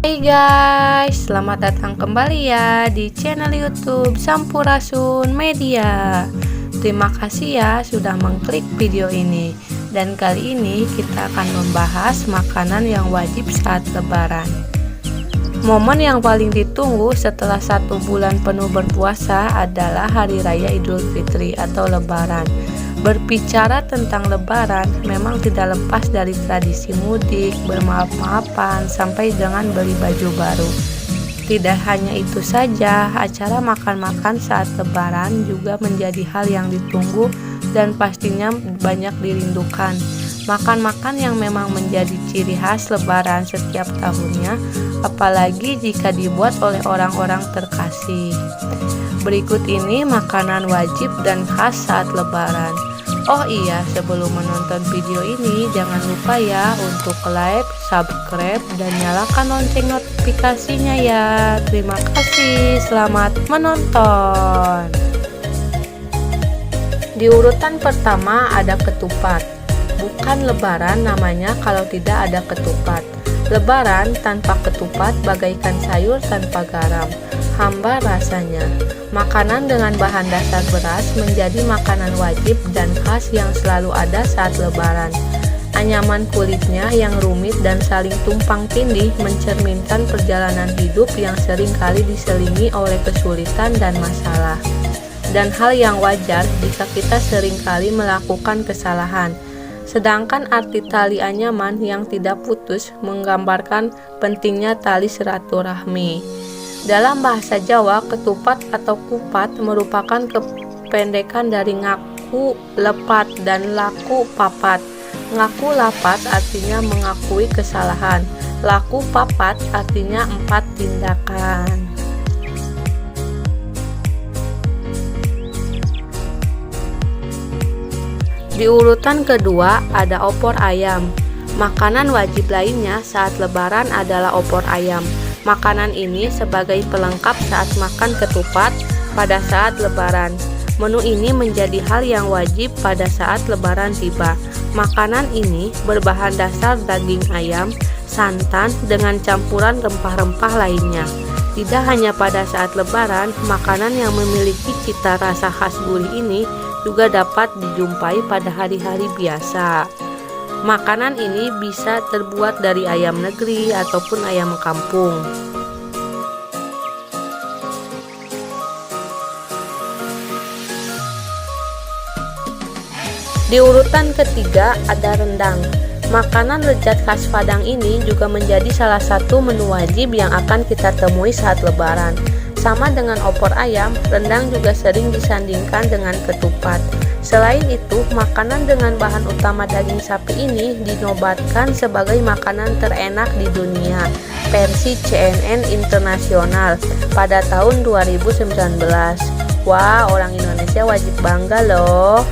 Hai guys, selamat datang kembali ya di channel YouTube Sampurasun Media. Terima kasih ya sudah mengklik video ini. Dan kali ini kita akan membahas makanan yang wajib saat lebaran. Momen yang paling ditunggu setelah 1 bulan penuh berpuasa adalah Hari Raya Idul Fitri atau Lebaran. Berbicara tentang lebaran memang tidak lepas dari tradisi mudik, bermaaf-maafan, sampai dengan beli baju baru. Tidak hanya itu saja, acara makan-makan saat lebaran juga menjadi hal yang ditunggu dan pastinya banyak dirindukan. Makan-makan yang memang menjadi ciri khas lebaran setiap tahunnya, apalagi jika dibuat oleh orang-orang terkasih. Berikut ini makanan wajib dan khas saat lebaran. Oh iya, sebelum menonton video ini jangan lupa ya untuk like, subscribe, dan nyalakan lonceng notifikasinya ya. Terima kasih, selamat menonton. Di urutan pertama ada ketupat. Bukan lebaran namanya kalau tidak ada ketupat. Lebaran tanpa ketupat bagaikan sayur tanpa garam. Hambar rasanya. Makanan dengan bahan dasar beras menjadi makanan wajib dan khas yang selalu ada saat lebaran. Anyaman kulitnya yang rumit dan saling tumpang tindih mencerminkan perjalanan hidup yang sering kali diselingi oleh kesulitan dan masalah. Dan hal yang wajar jika kita sering kali melakukan kesalahan. Sedangkan arti tali anyaman yang tidak putus menggambarkan pentingnya tali silaturahmi. Dalam bahasa Jawa, ketupat atau kupat merupakan kependekan dari ngaku lepat dan laku papat. Ngaku lapat artinya mengakui kesalahan, laku papat artinya 4 tindakan. Di urutan kedua ada opor ayam. Makanan wajib lainnya saat lebaran adalah opor ayam. Makanan ini sebagai pelengkap saat makan ketupat pada saat lebaran. Menu ini menjadi hal yang wajib pada saat lebaran tiba. Makanan ini berbahan dasar daging ayam, santan, dengan campuran rempah-rempah lainnya. Tidak hanya pada saat lebaran, makanan yang memiliki cita rasa khas gurih ini juga dapat dijumpai pada hari-hari biasa. Makanan ini bisa terbuat dari ayam negeri ataupun ayam kampung. Di urutan ketiga ada rendang. Makanan lezat khas Padang ini juga menjadi salah satu menu wajib yang akan kita temui saat lebaran. Sama dengan opor ayam, rendang juga sering disandingkan dengan ketupat. Selain itu, makanan dengan bahan utama daging sapi ini dinobatkan sebagai makanan terenak di dunia versi CNN Internasional pada tahun 2019. Wah, orang Indonesia wajib bangga loh.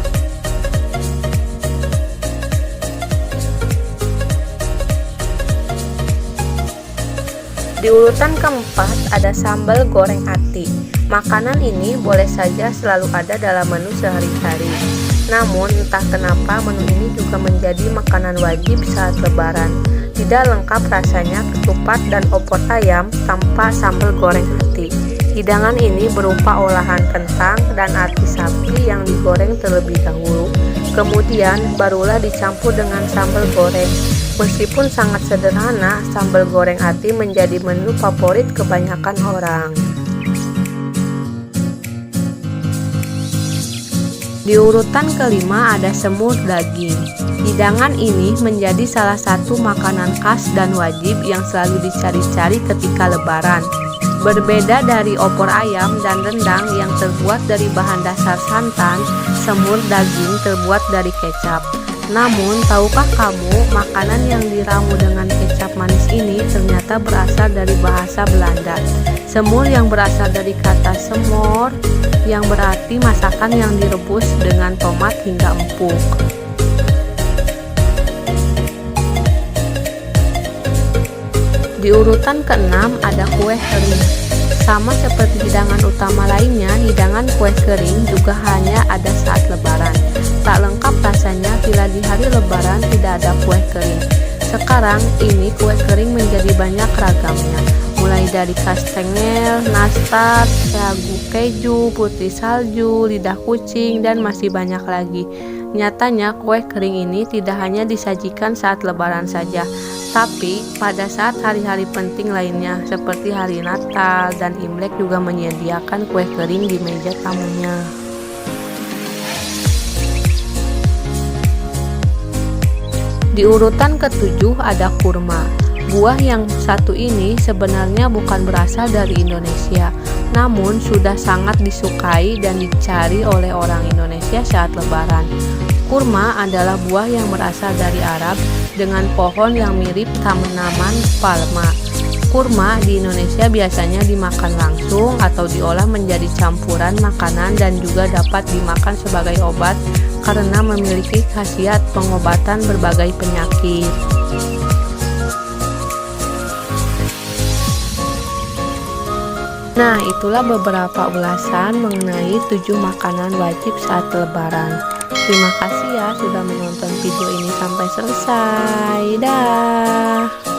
Di urutan keempat ada sambal goreng ati. Makanan ini boleh saja selalu ada dalam menu sehari-hari. Namun entah kenapa menu ini juga menjadi makanan wajib saat lebaran. Tidak lengkap rasanya ketupat dan opor ayam tanpa sambal goreng ati. Hidangan ini berupa olahan kentang dan ati sapi yang digoreng terlebih dahulu. Kemudian barulah dicampur dengan sambal goreng. Meskipun sangat sederhana, sambal goreng ati menjadi menu favorit kebanyakan orang. Di urutan kelima ada semur daging. Hidangan ini menjadi salah satu makanan khas dan wajib yang selalu dicari-cari ketika lebaran. Berbeda dari opor ayam dan rendang yang terbuat dari bahan dasar santan, semur daging terbuat dari kecap. Namun, tahukah kamu, makanan yang diramu dengan kecap manis ini ternyata berasal dari bahasa Belanda. Semur yang berasal dari kata semor, yang berarti masakan yang direbus dengan tomat hingga empuk. Di urutan keenam ada kue kering. Sama seperti hidangan utama lainnya, hidangan kue kering juga hanya ada saat lebaran. Tak lengkap rasanya bila di hari lebaran tidak ada kue kering. Sekarang ini kue kering menjadi banyak ragamnya, mulai dari kastengel, nastar, sagu keju, putih salju, lidah kucing, dan masih banyak lagi. Nyatanya kue kering ini tidak hanya disajikan saat lebaran saja, tapi pada saat hari-hari penting lainnya seperti hari Natal dan Imlek juga menyediakan kue kering di meja tamunya. Di urutan ketujuh ada kurma. Buah yang satu ini sebenarnya bukan berasal dari Indonesia, namun sudah sangat disukai dan dicari oleh orang Indonesia saat lebaran. Kurma adalah buah yang berasal dari Arab dengan pohon yang mirip tanaman palma. Kurma di Indonesia biasanya dimakan langsung atau diolah menjadi campuran makanan dan juga dapat dimakan sebagai obat karena memiliki khasiat pengobatan berbagai penyakit. Nah, itulah beberapa ulasan mengenai 7 makanan wajib saat lebaran. Terima kasih ya sudah menonton video ini sampai selesai. Dah.